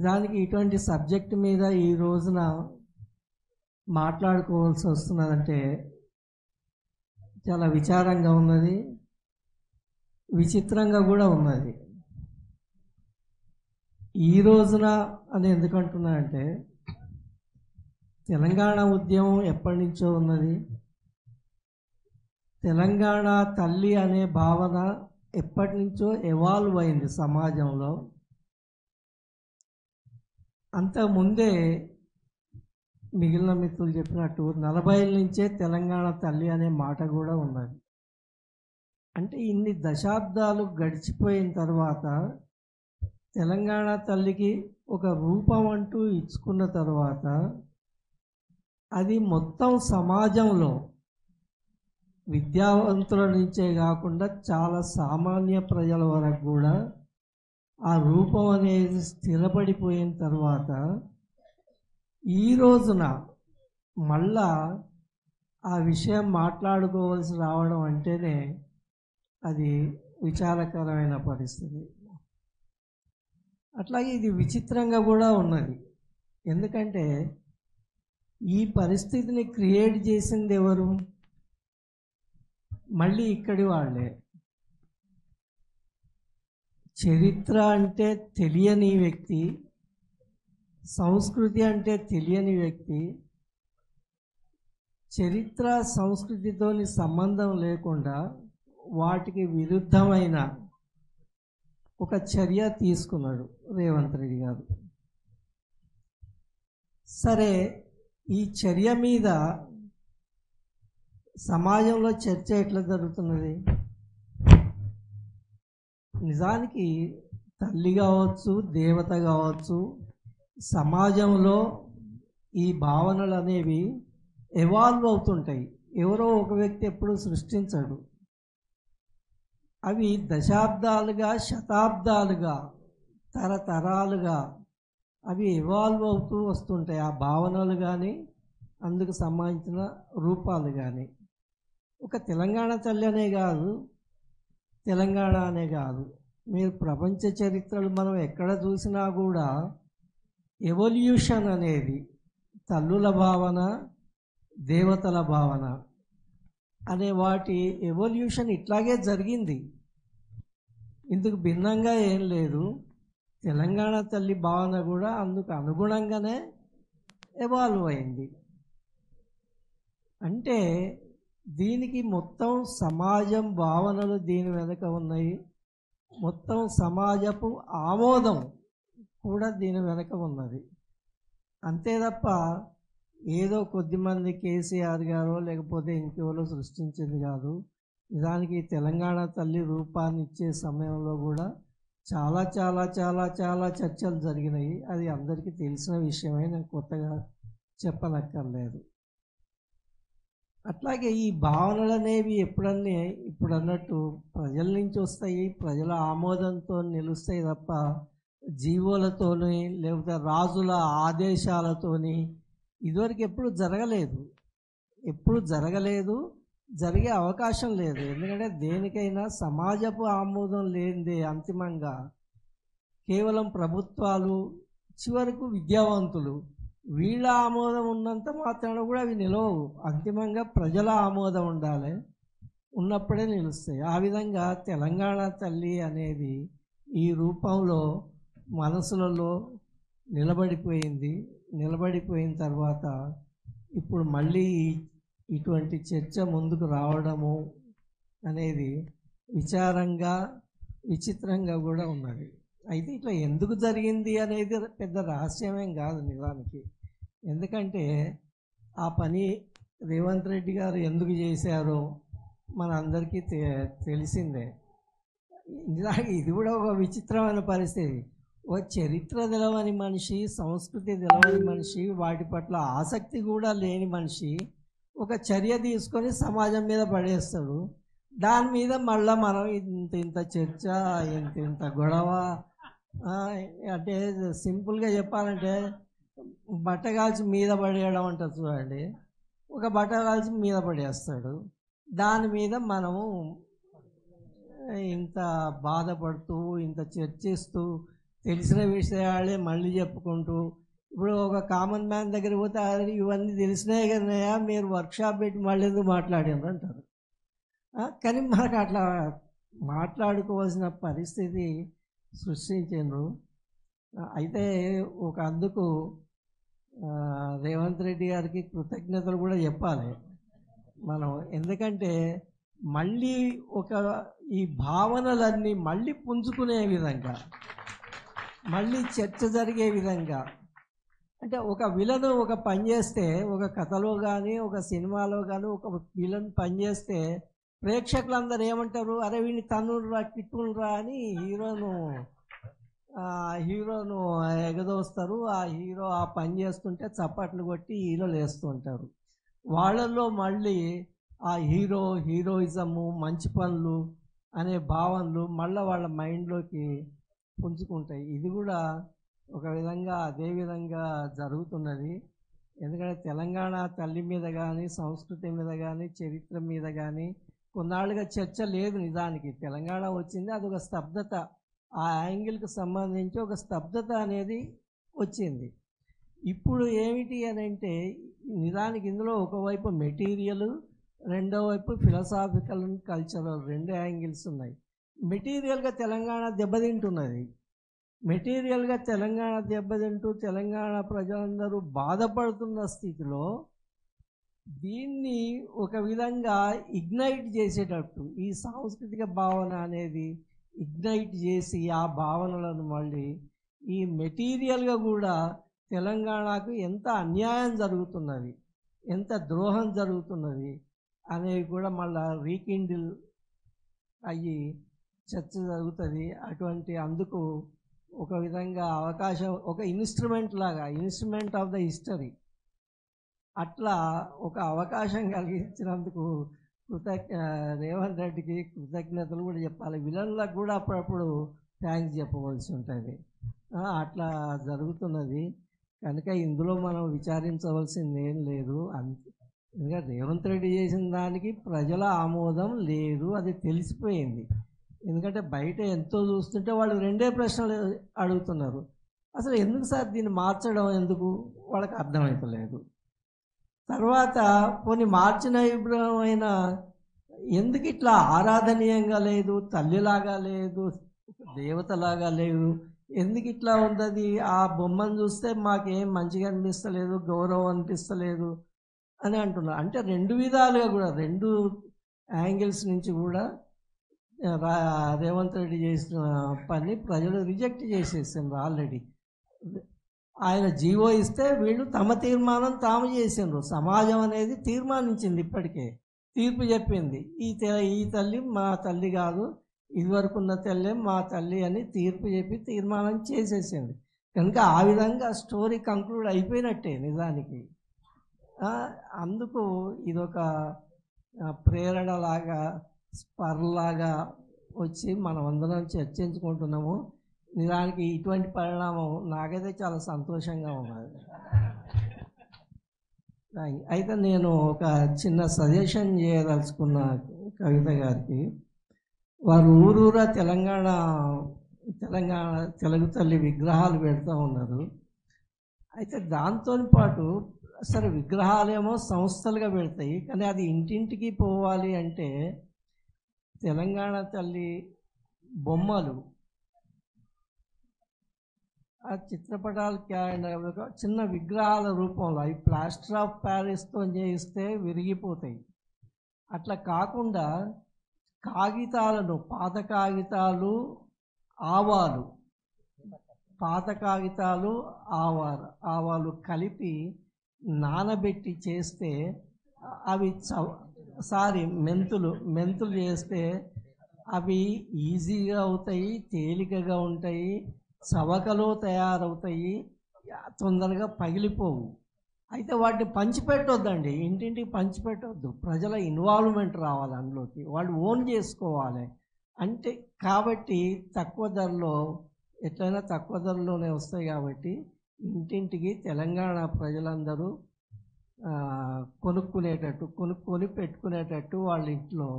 దానికి ఇటువంటి సబ్జెక్ట్ మీద ఈ రోజున మాట్లాడుకోవాల్సి వస్తున్నదంటే చాలా విచారంగా ఉన్నది, విచిత్రంగా కూడా ఉన్నది. ఈ రోజున అని ఎందుకంటున్నా అంటే తెలంగాణ ఉద్యమం ఎప్పటి నుంచో ఉన్నది. తెలంగాణ తల్లి అనే భావన ఎప్పటి నుంచో ఎవాల్వ్ అయింది సమాజంలో. అంతకుముందే మిగిలిన మిత్రులు చెప్పినట్టు 40 నుంచే తెలంగాణ తల్లి అనే మాట కూడా ఉన్నది. అంటే ఇన్ని దశాబ్దాలు గడిచిపోయిన తర్వాత తెలంగాణ తల్లికి ఒక రూపం అంటూ ఇచ్చుకున్న తర్వాత అది మొత్తం సమాజంలో విద్యావంతుల నుంచే కాకుండా చాలా సామాన్య ప్రజల వరకు కూడా ఆ రూపం అనేది స్థిరపడిపోయిన తర్వాత ఈ రోజున మళ్ళా ఆ విషయం మాట్లాడుకోవాల్సి రావడం అంటేనే అది విచారకరమైన పరిస్థితి. అట్లాగే ఇది విచిత్రంగా కూడా ఉన్నది. ఎందుకంటే ఈ పరిస్థితిని క్రియేట్ చేసింది ఎవరు? మళ్ళీ ఇక్కడి వాళ్ళే. చరిత్ర అంటే తెలియని వ్యక్తి, సంస్కృతి అంటే తెలియని వ్యక్తి, చరిత్ర సంస్కృతితోని సంబంధం లేకుండా వాటికి విరుద్ధమైన ఒక చర్య తీసుకున్నాడు రేవంత్ రెడ్డి గారు. సరే, ఈ చర్య మీద సమాజంలో చర్చ ఎట్లా జరుగుతున్నది? నిజానికి తల్లి కావచ్చు, దేవత కావచ్చు, సమాజంలో ఈ భావనలు అనేవి ఎవాల్వ్ అవుతుంటాయి. ఎవరో ఒక వ్యక్తి ఎప్పుడు సృష్టించడు. అవి దశాబ్దాలుగా, శతాబ్దాలుగా, తరతరాలుగా అవి ఎవాల్వ్ అవుతూ వస్తుంటాయి. ఆ భావనలు కానీ, అందుకు సంబంధించిన రూపాలు కానీ. ఒక తెలంగాణ తల్లి అనే కాదు, తెలంగాణ అనే కాదు, మీరు ప్రపంచ చరిత్రలు మనం ఎక్కడ చూసినా కూడా ఎవల్యూషన్ అనేది తల్లుల భావన, దేవతల భావన అనే వాటి ఎవల్యూషన్ ఇట్లాగే జరిగింది. ఇందుకు భిన్నంగా ఏం లేదు. తెలంగాణ తల్లి భావన కూడా అందుకు అనుగుణంగానే ఎవాల్వ్ అయింది. అంటే దీనికి మొత్తం సమాజం భావనలు దీని వెనుక ఉన్నాయి, మొత్తం సమాజపు ఆమోదం కూడా దీని వెనుక ఉన్నది. అంతే తప్ప ఏదో కొద్దిమంది కేసీఆర్ గారో లేకపోతే ఇంకెవరో సృష్టించింది కాదు. నిజానికి తెలంగాణ తల్లి రూపాన్ని ఇచ్చే సమయంలో కూడా చాలా చాలా చాలా చాలా చర్చలు జరిగినాయి. అది అందరికీ తెలిసిన విషయమే, నేను కొత్తగా చెప్పనక్కర్లేదు. అట్లాగే ఈ భావనలు అనేవి ఎప్పుడన్నీ ఇప్పుడు అన్నట్టు ప్రజల నుంచి వస్తాయి, ప్రజల ఆమోదంతో నిలుస్తాయి తప్ప జీవోలతోని లేకపోతే రాజుల ఆదేశాలతోని ఇదివరకు ఎప్పుడు జరగలేదు, జరిగే అవకాశం లేదు. ఎందుకంటే దేనికైనా సమాజపు ఆమోదం లేనిదే అంతిమంగా కేవలం ప్రభుత్వాలు, చివరకు విద్యావంతులు వీళ్ళ ఆమోదం ఉన్నంత మాత్రాన కూడా అవి నిలవవు. అంతిమంగా ప్రజల ఆమోదం ఉండాలి, ఉన్నప్పుడే నిలుస్తాయి. ఆ విధంగా తెలంగాణ తల్లి అనేది ఈ రూపంలో మనసులలో నిలబడిపోయిన తర్వాత ఇప్పుడు మళ్ళీ ఇటువంటి చర్చ ముందుకు రావడము అనేది విచారంగా, విచిత్రంగా కూడా ఉన్నది. అయితే ఇట్లా ఎందుకు జరిగింది అనేది పెద్ద రహస్యమేం కాదు నిజానికి. ఎందుకంటే ఆ పని రేవంత్ రెడ్డి గారు ఎందుకు చేశారో మన అందరికీ తెలిసిందే. నిజానికి ఇది కూడా ఒక విచిత్రమైన పరిస్థితి. ఒక చరిత్ర తెలవని మనిషి, సంస్కృతి తెలవని మనిషి, వాటి పట్ల ఆసక్తి కూడా లేని మనిషి ఒక చర్య తీసుకొని సమాజం మీద పడేస్తాడు. దాని మీద మళ్ళీ మనం ఇంత చర్చ, ఇంత గొడవ. అంటే సింపుల్గా చెప్పాలంటే బట్ట కాల్చి మీద పడేయడం అంటారు చూడండి. ఒక బట్ట కాల్చి మీద పడేస్తాడు, దాని మీద మనము ఇంత బాధపడుతూ, ఇంత చర్చిస్తూ తెలిసిన విషయాలే మళ్ళీ చెప్పుకుంటూ, ఇప్పుడు ఒక కామన్ మ్యాన్ దగ్గర పోతే ఇవన్నీ తెలిసినాయి కదనయ్యా, మీరు వర్క్షాప్ పెట్టి మళ్ళీ ఎందుకు మాట్లాడారు అంటారు. కానీ మనకు అట్లా మాట్లాడుకోవాల్సిన పరిస్థితి సృష్టించారు. అయితే ఒక అందుకు రేవంత్ రెడ్డి గారికి కృతజ్ఞతలు కూడా చెప్పాలి మనం. ఎందుకంటే మళ్ళీ ఈ భావనలన్నీ మళ్ళీ పుంజుకునే విధంగా, మళ్ళీ చర్చ జరిగే విధంగా, అంటే ఒక విలను ఒక పని చేస్తే, ఒక కథలో కానీ ఒక సినిమాలో కానీ ఒక విలన్ పని చేస్తే ప్రేక్షకులందరూ ఏమంటారు, అరే వీడిని తన్నురా కిట్టురా అని హీరోను ఎగదోస్తారు. ఆ హీరో ఆ పని చేస్తుంటే చప్పట్లు కొట్టి హీరోలు వేస్తూ ఉంటారు. వాళ్ళల్లో మళ్ళీ ఆ హీరోయిజము, మంచి పనులు అనే భావనలు మళ్ళీ వాళ్ళ మైండ్లోకి పుంజుకుంటాయి. ఇది కూడా ఒక విధంగా అదే విధంగా జరుగుతున్నది. ఎందుకంటే తెలంగాణ తల్లి మీద కానీ, సంస్కృతి మీద కానీ, చరిత్ర మీద కానీ కొన్నాళ్ళుగా చర్చ లేదు. నిజానికి తెలంగాణ వచ్చింది, అదొక స్తబ్దత, ఆ యాంగిల్కి సంబంధించి ఒక స్తబ్దత అనేది వచ్చింది. ఇప్పుడు ఏమిటి అని అంటే, నిజానికి ఇందులో ఒకవైపు మెటీరియల్, రెండో వైపు ఫిలసాఫికల్ అండ్ కల్చరల్, రెండు యాంగిల్స్ ఉన్నాయి. మెటీరియల్గా తెలంగాణ దెబ్బతింటున్నది. మెటీరియల్గా తెలంగాణ దెబ్బతింటూ తెలంగాణ ప్రజలందరూ బాధపడుతున్న స్థితిలో దీన్ని ఒక విధంగా ఇగ్నైట్ చేసేటట్టు, ఈ సాంస్కృతిక భావన అనేది ఇగ్నైట్ చేసి ఆ భావనలను మళ్ళీ ఈ మెటీరియల్గా కూడా తెలంగాణకు ఎంత అన్యాయం జరుగుతున్నది, ఎంత ద్రోహం జరుగుతున్నది అనేవి కూడా మళ్ళీ రీకిండిల్ అయ్యి చర్చ జరుగుతుంది. అటువంటి అందుకు ఒక విధంగా అవకాశం, ఒక ఇన్స్ట్రుమెంట్ ఆఫ్ ద హిస్టరీ, అట్లా ఒక అవకాశం కలిగించినందుకు రేవంత్ రెడ్డికి కృతజ్ఞతలు కూడా చెప్పాలి. విలన్లకు కూడా అప్పుడప్పుడు థ్యాంక్స్ చెప్పవలసి ఉంటుంది. అట్లా జరుగుతున్నది కనుక ఇందులో మనం విచారించవలసింది ఏం లేదు. ఇంకా రేవంత్ రెడ్డి చేసిన దానికి ప్రజల ఆమోదం లేదు, అది తెలిసిపోయింది. ఎందుకంటే బయట ఎంతో చూస్తుంటే వాళ్ళు రెండే ప్రశ్నలు అడుగుతున్నారు, అసలు ఎందుకు సార్ దీన్ని మార్చడం, ఎందుకు వాళ్ళకి అర్థమవుతలేదు. తర్వాత కొన్ని మార్చిన అభిప్రాయమైన ఎందుకు ఇట్లా ఆరాధనీయంగా లేదు, తల్లిలాగా లేదు, దేవతలాగా లేదు, ఎందుకు ఇట్లా ఉంటుంది, ఆ బొమ్మను చూస్తే మాకేం మంచిగా అనిపిస్తలేదు, గౌరవం అనిపిస్తలేదు అని అంటున్నారు. అంటే రెండు విధాలుగా కూడా, రెండు యాంగిల్స్ నుంచి కూడా రేవంత్ రెడ్డి చేసిన పని ప్రజలు రిజెక్ట్ చేసేసారు ఆల్రెడీ. ఆయన జీవో ఇస్తే వీళ్ళు తమ తీర్మానం తాము చేసిండ్రు. సమాజం అనేది తీర్మానించింది, ఇప్పటికే తీర్పు చెప్పింది, ఈ తల్లి మా తల్లి కాదు, ఇదివరకు ఉన్న తల్లే మా తల్లి అని తీర్పు చెప్పి తీర్మానం చేసేసింది. కనుక ఆ విధంగా స్టోరీ కంక్లూడ్ అయిపోయినట్టే నిజానికి. అందుకు ఇదొక ప్రేరణలాగా, స్పర్లాగా వచ్చి మనం అందరం చర్చించుకుంటున్నాము. నిజానికి ఇటువంటి పరిణామం నాకైతే చాలా సంతోషంగా ఉన్నది. అయితే నేను ఒక చిన్న సజెషన్ చేయదలుచుకున్న కవిత గారికి. వారు ఊరూరా తెలంగాణ తెలుగు తల్లి విగ్రహాలు పెడుతూ ఉన్నారు. అయితే దాంతో పాటు సరే విగ్రహాలేమో సంస్థలుగా పెడతాయి, కానీ అది ఇంటింటికి పోవాలి అంటే తెలంగాణ తల్లి బొమ్మలు, ఆ చిత్రపటాలు చిన్న విగ్రహాల రూపంలో, అవి ప్లాస్టర్ ఆఫ్ ప్యారిస్తో చేయిస్తే విరిగిపోతాయి. అట్లా కాకుండా కాగితాలను, పాత కాగితాలు, ఆవాలు కలిపి నానబెట్టి చేస్తే అవి మెంతులు చేస్తే అవి ఈజీగా అవుతాయి, తేలికగా ఉంటాయి, చవకలో తయారవుతాయి, తొందరగా పగిలిపోవు. అయితే వాటిని పంచిపెట్టొద్దండి, ఇంటింటికి పంచిపెట్టొద్దు. ప్రజల ఇన్వాల్వ్మెంట్ రావాలి అందులోకి, వాళ్ళు ఓన్ చేసుకోవాలి. అంటే కాబట్టి తక్కువ ధరలో, ఎట్లయినా తక్కువ ధరలోనే వస్తాయి కాబట్టి ఇంటింటికి తెలంగాణ ప్రజలందరూ కొనుక్కొని పెట్టుకునేటట్టు వాళ్ళ ఇంట్లో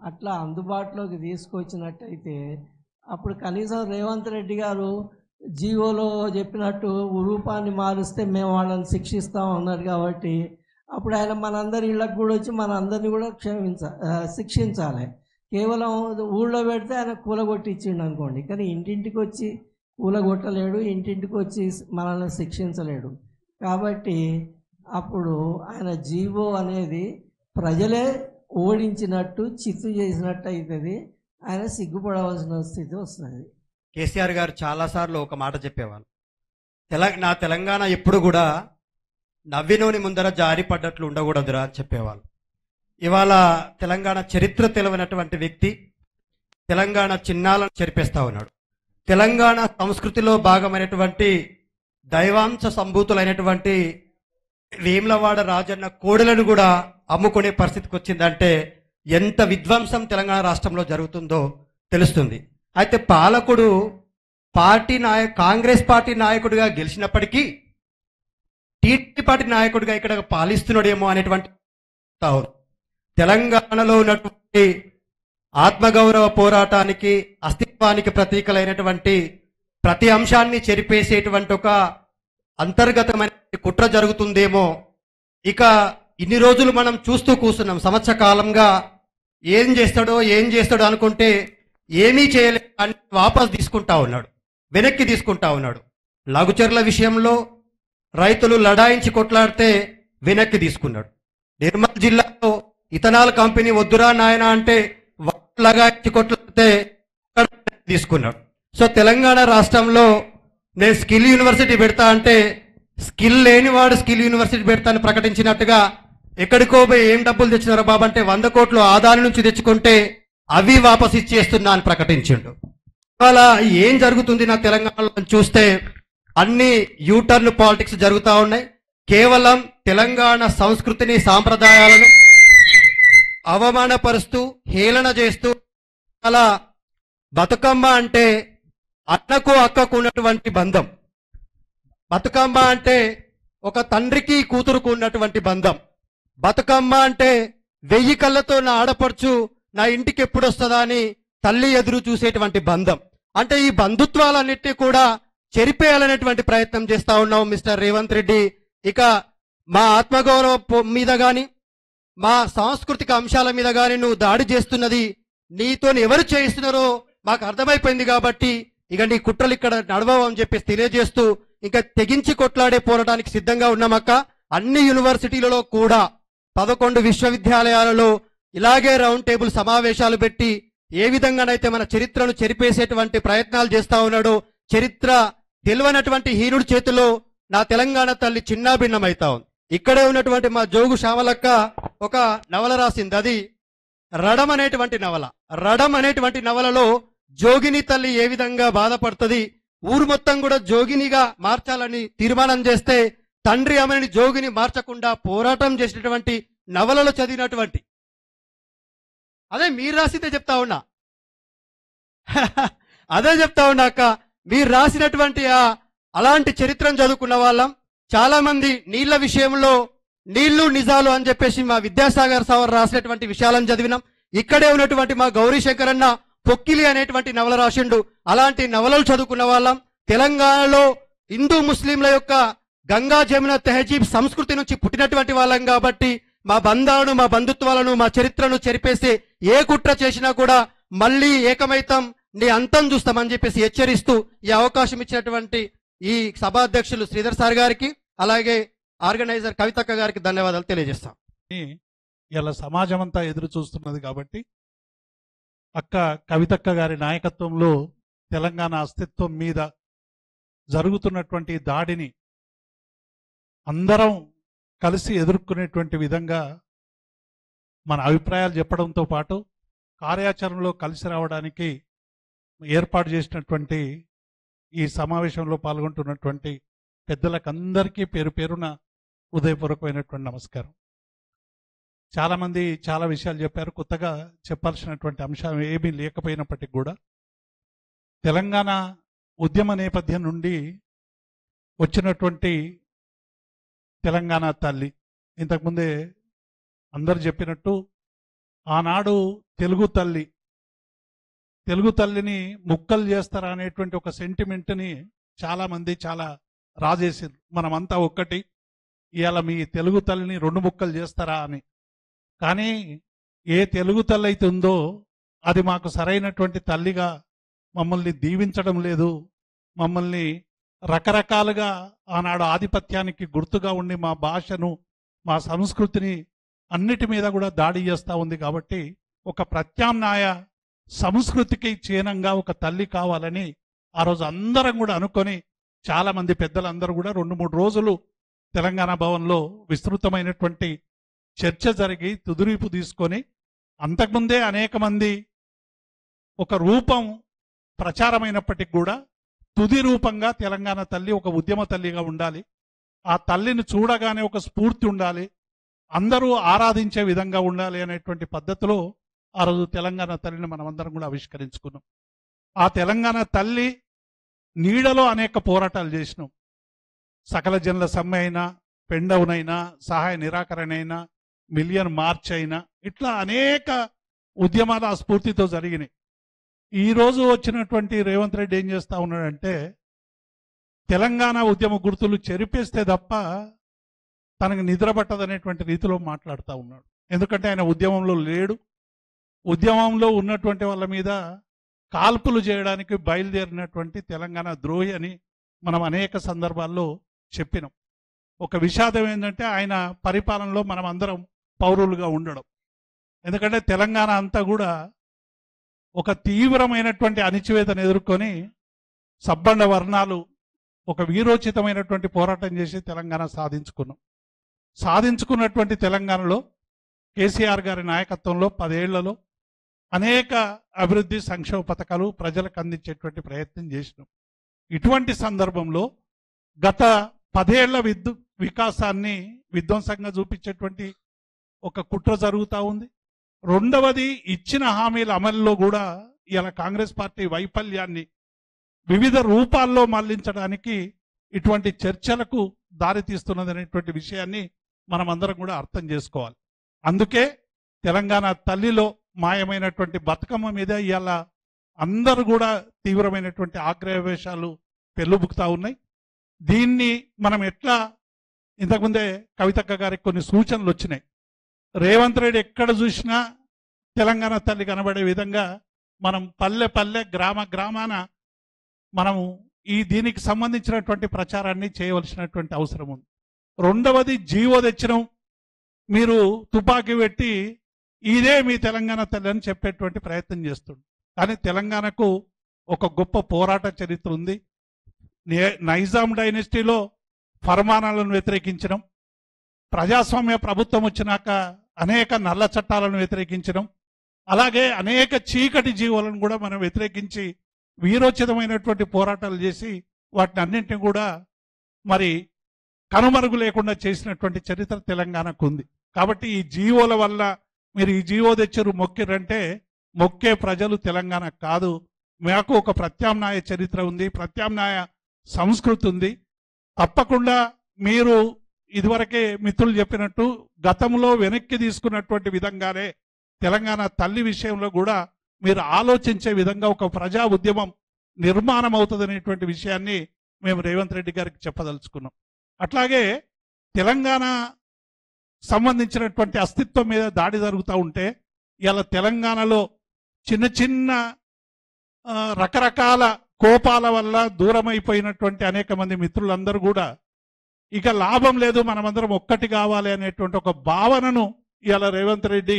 అట్లా అందుబాటులోకి తీసుకొచ్చినట్టయితే అప్పుడు కనీసం రేవంత్ రెడ్డి గారు జీవోలో చెప్పినట్టు రూపాన్ని మారుస్తే మేము వాళ్ళని శిక్షిస్తాం అన్నారు కాబట్టి అప్పుడు ఆయన మనందరి ఇళ్ళకు కూడా వచ్చి మనందరినీ కూడా శిక్షించాలి. కేవలం ఊళ్ళో పెడితే ఆయన కూలగొట్టి ఇచ్చిండు అనుకోండి, కానీ ఇంటింటికి వచ్చి కూలగొట్టలేడు, ఇంటింటికి వచ్చి మనల్ని శిక్షించలేడు. కాబట్టి అప్పుడు ఆయన జీవో అనేది ప్రజలే ఓడించినట్టు చిత్తు చేసినట్టు అవుతుంది. ఆయన సిగ్గుపడవలసిన స్థితి వస్తుంది. కేసీఆర్ గారు చాలాసార్లు ఒక మాట చెప్పేవాళ్ళు, నా తెలంగాణ ఎప్పుడు కూడా నవ్వినోని ముందర జారి పడ్డట్లు ఉండకూడదురా అని చెప్పేవాళ్ళు. ఇవాళ తెలంగాణ చరిత్ర తెలియనటువంటి వ్యక్తి తెలంగాణ చిహ్నాలను చెరిపేస్తా ఉన్నాడు. తెలంగాణ సంస్కృతిలో భాగమైనటువంటి దైవాంశ సంభూతులైనటువంటి వేములవాడ రాజన్న కోడలను కూడా అమ్ముకునే పరిస్థితికి వచ్చిందంటే ఎంత విధ్వంసం తెలంగాణ రాష్ట్రంలో జరుగుతుందో తెలుస్తుంది. అయితే పాలకుడు కాంగ్రెస్ పార్టీ నాయకుడిగా గెలిచినప్పటికీ టీడీపీ పార్టీ నాయకుడిగా ఇక్కడ పాలిస్తున్నాడేమో అనేటువంటి తెలంగాణలో ఉన్నటువంటి ఆత్మగౌరవ పోరాటానికి అస్తిత్వానికి ప్రతీకలైనటువంటి ప్రతి అంశాన్ని చెరిపేసేటువంటి ఒక అంతర్గతమైన కుట్ర జరుగుతుందేమో. ఇక ఇన్ని రోజులు మనం చూస్తూ కూర్చున్నాం, సంవత్సర కాలంగా ఏం చేస్తాడో అనుకుంటే ఏమీ చేయలేదు అని వాపస్ తీసుకుంటా ఉన్నాడు, వెనక్కి తీసుకుంటా ఉన్నాడు. లఘుచర్ల విషయంలో రైతులు లడాయించి కొట్లాడితే వెనక్కి తీసుకున్నాడు. నిర్మల్ జిల్లాలో ఇథనాల్ కంపెనీ వద్దురా నాయన అంటే లగాయించి కొట్లాడితే తీసుకున్నాడు. సో తెలంగాణ రాష్ట్రంలో నేను స్కిల్ యూనివర్సిటీ పెడతా అంటే స్కిల్ లేనివాడు స్కిల్ యూనివర్సిటీ పెడతా అని ప్రకటించినట్టుగా ఎక్కడికో పోయి ఏం డబ్బులు తెచ్చినారో బాబు అంటే 100 కోట్లు ఆదాని నుంచి తెచ్చుకుంటే అవి వాపస్ ఇచ్చేస్తున్నా అని ప్రకటించిండు. అలా ఏం జరుగుతుంది నా తెలంగాణలో చూస్తే అన్ని యూటర్న్ పాలిటిక్స్ జరుగుతూ ఉన్నాయి. కేవలం తెలంగాణ సంస్కృతిని సాంప్రదాయాలను అవమానపరుస్తూ హేళన చేస్తూ అలా బతుకమ్మ అంటే అన్నకు అక్కకు ఉన్నటువంటి బంధం, బతుకమ్మ అంటే ఒక తండ్రికి కూతురుకు ఉన్నటువంటి బంధం, బతుకమ్మ అంటే 1000 కళ్ళతో నా ఆడపడుచు నా ఇంటికి ఎప్పుడు వస్తుందా అని తల్లి ఎదురు చూసేటువంటి బంధం. అంటే ఈ బంధుత్వాలన్నిటినీ కూడా చెరిపేయాలనేటువంటి ప్రయత్నం చేస్తా ఉన్నావు మిస్టర్ రేవంత్ రెడ్డి. ఇక మా ఆత్మగౌరవం మీద గాని మా సాంస్కృతిక అంశాల మీద గాని నువ్వు దాడి చేస్తున్నది నీతో ఎవరు చేయిస్తున్నారో మాకు అర్థమైపోయింది. కాబట్టి ఇక నీ కుట్రలు ఇక్కడ నడవవు అని చెప్పేసి తెలియజేస్తూ ఇంకా తెగించి కొట్లాడే పోరాటానికి సిద్ధంగా ఉన్నామక్క. అన్ని యూనివర్సిటీలలో కూడా 11 విశ్వవిద్యాలయాలలో ఇలాగే రౌండ్ టేబుల్ సమావేశాలు పెట్టి ఏ విధంగానైతే మన చరిత్రను చెరిపేసేటువంటి ప్రయత్నాలు చేస్తా ఉన్నాడో, చరిత్ర తెలియనటువంటి హీనుడి చేతిలో నా తెలంగాణ తల్లి చిన్నాభిన్నమైతా ఉంది. ఇక్కడే ఉన్నటువంటి మా జోగు శ్యామలక్క ఒక నవల రాసింది, అది రడం అనేటువంటి నవల. రడం అనేటువంటి నవలలో జోగిని తల్లి ఏ విధంగా బాధపడుతుంది, ఊరు మొత్తం కూడా జోగినిగా మార్చాలని తీర్మానం చేస్తే తండ్రి ఆమెని జోగిని మార్చకుండా పోరాటం చేసినటువంటి నవలలో చదివినటువంటి అదే మీరు రాసితే చెప్తా ఉన్నా అదే చెప్తా ఉన్నా అక్క. మీరు రాసినటువంటి అలాంటి చరిత్రను చదువుకున్న వాళ్ళం చాలా మంది నీళ్ల విషయంలో నీళ్లు నిజాలు అని చెప్పేసి మా విద్యాసాగర్ సార్ రాసినటువంటి విషయాలను చదివినాం. ఇక్కడే ఉన్నటువంటి మా గౌరీశంకర్ అన్న పొక్కిలి అనేటువంటి నవల రాసిండు. అలాంటి నవలలు చదువుకున్న వాళ్ళం. తెలంగాణలో హిందూ ముస్లింల యొక్క గంగా జమున తెహజీబ్ సంస్కృతి నుంచి పుట్టినటువంటి వాళ్ళం కాబట్టి మా బంధాలను మా బంధుత్వాలను మా చరిత్రను చెరిపేసి ఏ కుట్ర చేసినా కూడా మళ్ళీ ఏకమైతం నీ అంతం చూస్తామని చెప్పేసి హెచ్చరిస్తూ ఈ అవకాశం ఇచ్చినటువంటి ఈ సభాధ్యక్షులు శ్రీధర్ సార్ గారికి అలాగే ఆర్గనైజర్ కవితక్క గారికి ధన్యవాదాలు తెలియజేస్తాం. ఇలా సమాజం అంతా ఎదురు చూస్తున్నది కాబట్టి అక్క కవితక్క గారి నాయకత్వంలో తెలంగాణ అస్తిత్వం మీద జరుగుతున్నటువంటి దాడిని అందరం కలిసి ఎదుర్కొనేటువంటి విధంగా మన అభిప్రాయాలు చెప్పడంతో పాటు కార్యాచరణలో కలిసి రావడానికి ఏర్పాటు చేసినటువంటి ఈ సమావేశంలో పాల్గొంటున్నటువంటి పెద్దలకందరికీ పేరు పేరున హృదయపూర్వకమైనటువంటి నమస్కారం. చాలామంది చాలా విషయాలు చెప్పారు. కొత్తగా చెప్పాల్సినటువంటి అంశం ఏమీ లేకపోయినప్పటికీ కూడా తెలంగాణ ఉద్యమ నేపథ్యం నుండి వచ్చినటువంటి తెలంగాణ తల్లి, ఇంతకుముందే అందరు చెప్పినట్టు ఆనాడు తెలుగు తల్లిని ముక్కలు చేస్తారా అనేటువంటి ఒక సెంటిమెంట్ని చాలా మంది చాలా రాజేసారు, మనమంతా ఒక్కటి, ఇవాళ మీ తెలుగు తల్లిని 2 ముక్కలు చేస్తారా అని. కానీ ఏ తెలుగు తల్లి అయితే ఉందో అది మాకు సరైనటువంటి తల్లిగా మమ్మల్ని దీవించడం లేదు, మమ్మల్ని రకరకాలుగా ఆనాడు ఆధిపత్యానికి గుర్తుగా ఉండి మా భాషను మా సంస్కృతిని అన్నిటి మీద కూడా దాడి చేస్తూ ఉంది. కాబట్టి ఒక ప్రత్యామ్నాయ సంస్కృతికి చీనంగా ఒక తల్లి కావాలని ఆ రోజు అందరం కూడా అనుకొని చాలా మంది పెద్దలందరూ కూడా 2-3 రోజులు తెలంగాణ భవన్లో విస్తృతమైనటువంటి చర్చ జరిగి తుదిరీపు తీసుకొని, అంతకుముందే అనేక మంది ఒక రూపం ప్రచారమైనప్పటికీ కూడా తుది రూపంగా తెలంగాణ తల్లి ఒక ఉద్యమ తల్లిగా ఉండాలి, ఆ తల్లిని చూడగానే ఒక స్ఫూర్తి ఉండాలి, అందరూ ఆరాధించే విధంగా ఉండాలి అనేటువంటి పద్ధతిలో ఆ రోజు తెలంగాణ తల్లిని మనమందరం కూడా ఆవిష్కరించుకున్నాం. ఆ తెలంగాణ తల్లి నీడలో అనేక పోరాటాలు చేసినాం. సకల జనుల సమ్మె అయినా, పెండవునైనా, సహాయ నిరాకరణ అయినా, మిలియన్ మార్చ్ అయినా, ఇట్లా అనేక ఉద్యమాలు ఆ స్ఫూర్తితో జరిగినాయి. ఈ రోజు వచ్చినటువంటి రేవంత్ రెడ్డి ఏం చేస్తా ఉన్నాడంటే తెలంగాణ ఉద్యమ గుర్తులు చెరిపేస్తే తప్ప తనకు నిద్ర పట్టదనేటువంటి రీతిలో మాట్లాడుతూ ఉన్నాడు. ఎందుకంటే ఆయన ఉద్యమంలో లేడు, ఉద్యమంలో ఉన్నటువంటి వాళ్ళ మీద కాల్పులు చేయడానికి బయలుదేరినటువంటి తెలంగాణ ద్రోహి అని మనం అనేక సందర్భాల్లో చెప్పినాం. ఒక విషాదం ఏంటంటే ఆయన పరిపాలనలో మనం అందరం పౌరులుగా ఉండడం. ఎందుకంటే తెలంగాణ అంతా కూడా ఒక తీవ్రమైనటువంటి అణిచివేతను ఎదుర్కొని సబ్బండ వర్ణాలు ఒక వీరోచితమైనటువంటి పోరాటం చేసి తెలంగాణ సాధించుకున్నటువంటి తెలంగాణలో కేసీఆర్ గారి నాయకత్వంలో 10 ఏళ్లలో అనేక అభివృద్ధి సంక్షేమ పథకాలు ప్రజలకు అందించేటువంటి ప్రయత్నం చేసినాం. ఇటువంటి సందర్భంలో గత 10 ఏళ్ల వికాసాన్ని విధ్వంసంగా చూపించేటువంటి ఒక కుట్ర జరుగుతూ ఉంది. రెండవది, ఇచ్చిన హామీల అమలులో కూడా ఇలా కాంగ్రెస్ పార్టీ వైఫల్యాన్ని వివిధ రూపాల్లో మళ్లించడానికి ఇటువంటి చర్చలకు దారితీస్తున్నది అనేటువంటి విషయాన్ని మనం అందరం కూడా అర్థం చేసుకోవాలి. అందుకే తెలంగాణ తల్లిలో మాయమైనటువంటి బతుకమ్మ మీద ఇవాళ అందరూ కూడా తీవ్రమైనటువంటి ఆగ్రహవేశాలు పెళ్ళుబుకుతా ఉన్నాయి. దీన్ని మనం ఎట్లా, ఇంతకుముందే కవితక్క గారికి కొన్ని సూచనలు వచ్చినాయి. రేవంత్ రెడ్డి ఎక్కడ చూసినా తెలంగాణ తల్లి కనబడే విధంగా మనం పల్లె పల్లె గ్రామ గ్రామాన మనము దీనికి సంబంధించినటువంటి ప్రచారాన్ని చేయవలసినటువంటి అవసరం ఉంది. రెండవది, జీవో తెచ్చినాం, మీరు తుపాకీ పెట్టి ఇదే మీ తెలంగాణ తల్లి అని చెప్పేటువంటి ప్రయత్నం చేస్తుంది. కానీ తెలంగాణకు ఒక గొప్ప పోరాట చరిత్ర ఉంది. నైజాం డైనెస్టీలో ఫర్మానాలను వ్యతిరేకించడం, ప్రజాస్వామ్య ప్రభుత్వం వచ్చినాక అనేక నల్ల చట్టాలను వ్యతిరేకించడం, అలాగే అనేక చీకటి జీవులను కూడా మనం వ్యతిరేకించి వీరోచితమైనటువంటి పోరాటాలు చేసి వాటిని అన్నింటినీ కూడా మరి కనుమరుగు లేకుండా చేసినటువంటి చరిత్ర తెలంగాణకు ఉంది. కాబట్టి ఈ జీవోల వల్ల మీరు ఈ జీవో తెచ్చారు మొక్కిరంటే మొక్కే ప్రజలు తెలంగాణ కాదు. మాకు ఒక ప్రత్యామ్నాయ చరిత్ర ఉంది, ప్రత్యామ్నాయ సంస్కృతి ఉంది. తప్పకుండా మీరు ఇదివరకే మిత్రులు చెప్పినట్టు గతంలో వెనక్కి తీసుకున్నటువంటి విధంగానే తెలంగాణ తల్లి విషయంలో కూడా మీరు ఆలోచించే విధంగా ఒక ప్రజా ఉద్యమం నిర్మాణం అవుతుంది అనేటువంటి విషయాన్ని మేము రేవంత్ రెడ్డి గారికి చెప్పదలుచుకున్నాం. అట్లాగే తెలంగాణ సంబంధించినటువంటి అస్తిత్వం మీద దాడి జరుగుతూ ఉంటే ఇలా తెలంగాణలో చిన్న చిన్న రకరకాల కోపాల వల్ల దూరమైపోయినటువంటి అనేక మంది మిత్రులందరూ కూడా ఇక లాభం లేదు, మనమందరం ఒక్కటి కావాలి అనేటువంటి ఒక భావనను ఇలా రేవంత్ రెడ్డి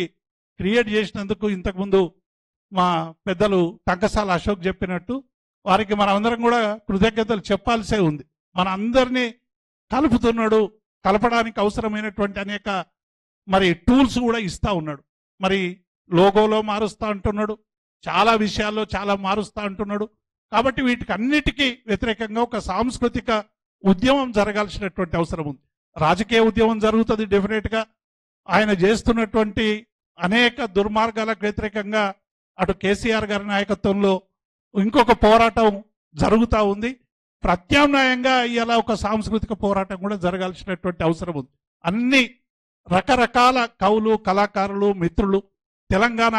క్రియేట్ చేసినందుకు ఇంతకుముందు మా పెద్దలు టంకసాల అశోక్ చెప్పినట్టు వారికి మనమందరం కూడా కృతజ్ఞతలు చెప్పాల్సే ఉంది. మన అందరినీ కలుపుతున్నాడు, కలపడానికి అవసరమైనటువంటి అనేక మరి టూల్స్ కూడా ఇస్తా ఉన్నాడు. మరి లోగోలో మారుస్తా అంటున్నాడు, చాలా విషయాల్లో చాలా మారుస్తా అంటున్నాడు. కాబట్టి వీటికి అన్నిటికీ వ్యతిరేకంగా ఒక సాంస్కృతిక ఉద్యమం జరగాల్సినటువంటి అవసరం ఉంది. రాజకీయ ఉద్యమం జరుగుతుంది డెఫినెట్గా. ఆయన చేస్తున్నటువంటి అనేక దుర్మార్గాలకు వ్యతిరేకంగా అటు కేసీఆర్ గారి నాయకత్వంలో ఇంకొక పోరాటం జరుగుతూ ఉంది. ప్రత్యామ్నాయంగా ఇలా ఒక సాంస్కృతిక పోరాటం కూడా జరగాల్సినటువంటి అవసరం ఉంది. అన్ని రకరకాల కవులు, కళాకారులు, మిత్రులు, తెలంగాణ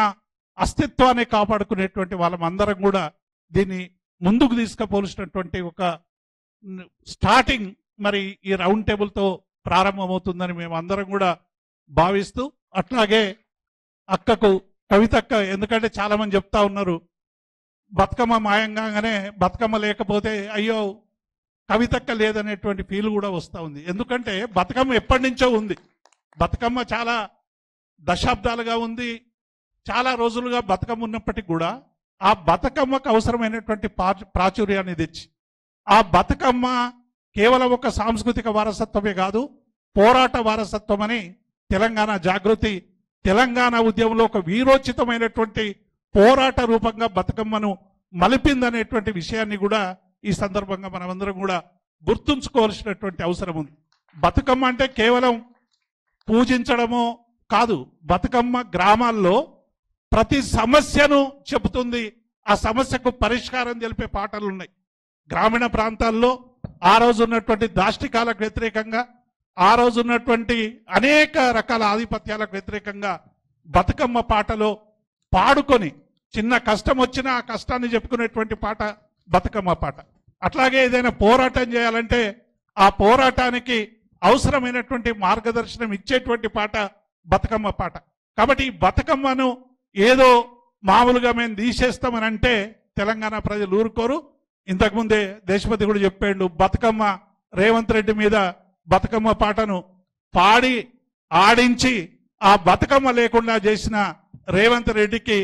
అస్తిత్వాన్ని కాపాడుకునేటువంటి వాళ్ళమందరం కూడా దీన్ని ముందుకు తీసుకుపోల్సినటువంటి ఒక స్టార్టింగ్ మరి ఈ రౌండ్ టేబుల్తో ప్రారంభమవుతుందని మేము అందరం కూడా భావిస్తూ, అట్లాగే అక్కకు కవితక్క, ఎందుకంటే చాలా మంది చెప్తా ఉన్నారు బతుకమ్మ మాయంగానే బతుకమ్మ లేకపోతే అయ్యో కవితక్క లేదనేటువంటి ఫీల్ కూడా వస్తూ ఉంది. ఎందుకంటే బతుకమ్మ ఎప్పటి నుంచో ఉంది, బతుకమ్మ చాలా దశాబ్దాలుగా ఉంది, చాలా రోజులుగా బతుకమ్మ ఉన్నప్పటికీ కూడా ఆ బతుకమ్మకు అవసరమైనటువంటి ప్రాచుర్యాన్ని తెచ్చి, ఆ బతుకమ్మ కేవలం ఒక సాంస్కృతిక వారసత్వమే కాదు, పోరాట వారసత్వం అని తెలంగాణ జాగృతి, తెలంగాణ ఉద్యమంలో ఒక వీరోచితమైనటువంటి పోరాట రూపంగా బతుకమ్మను మలిపిందనేటువంటి విషయాన్ని కూడా ఈ సందర్భంగా మనమందరం కూడా గుర్తుంచుకోవాల్సినటువంటి అవసరం ఉంది. బతుకమ్మ అంటే కేవలం పూజించడమో కాదు, బతుకమ్మ గ్రామాల్లో ప్రతి సమస్యను చెబుతుంది, ఆ సమస్యకు పరిష్కారం తెలిపే పాటలు ఉన్నాయి. గ్రామీణ ప్రాంతాల్లో ఆ రోజు ఉన్నటువంటి దాష్టికాలకు వ్యతిరేకంగా, ఆ రోజు ఉన్నటువంటి అనేక రకాల ఆధిపత్యాలకు వ్యతిరేకంగా బతుకమ్మ పాటలో పాడుకొని చిన్న కష్టం వచ్చినా ఆ కష్టాన్ని చెప్పుకునేటువంటి పాట బతుకమ్మ పాట. అట్లాగే ఏదైనా పోరాటం చేయాలంటే ఆ పోరాటానికి అవసరమైనటువంటి మార్గదర్శనం ఇచ్చేటువంటి పాట బతుకమ్మ పాట. కాబట్టి ఈ బతుకమ్మను ఏదో మామూలుగా మేము తీసేస్తామని అంటే తెలంగాణ ప్రజలు ఊరుకోరు. ఇంతకుముందే దేశపతి కూడా చెప్పాడు, బతుకమ్మ రేవంత్ రెడ్డి మీద బతుకమ్మ పాటను పాడి ఆడించి ఆ బతుకమ్మ లేకుండా చేసిన రేవంత్ రెడ్డికి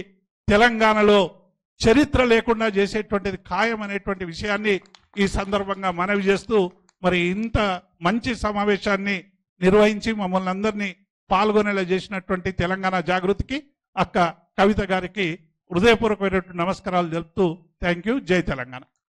తెలంగాణలో చరిత్ర లేకుండా చేసేటువంటిది ఖాయం అనేటువంటి విషయాన్ని ఈ సందర్భంగా మనవి చేస్తూ, మరి ఇంత మంచి సమావేశాన్ని నిర్వహించి మమ్మల్ని అందరినీ పాల్గొనేలా చేసినటువంటి తెలంగాణ జాగృతికి అక్క కవిత గారికి హృదయపూర్వకమైనటువంటి నమస్కారాలు తెలుపుతూ థ్యాంక్ యూ. జై తెలంగాణ.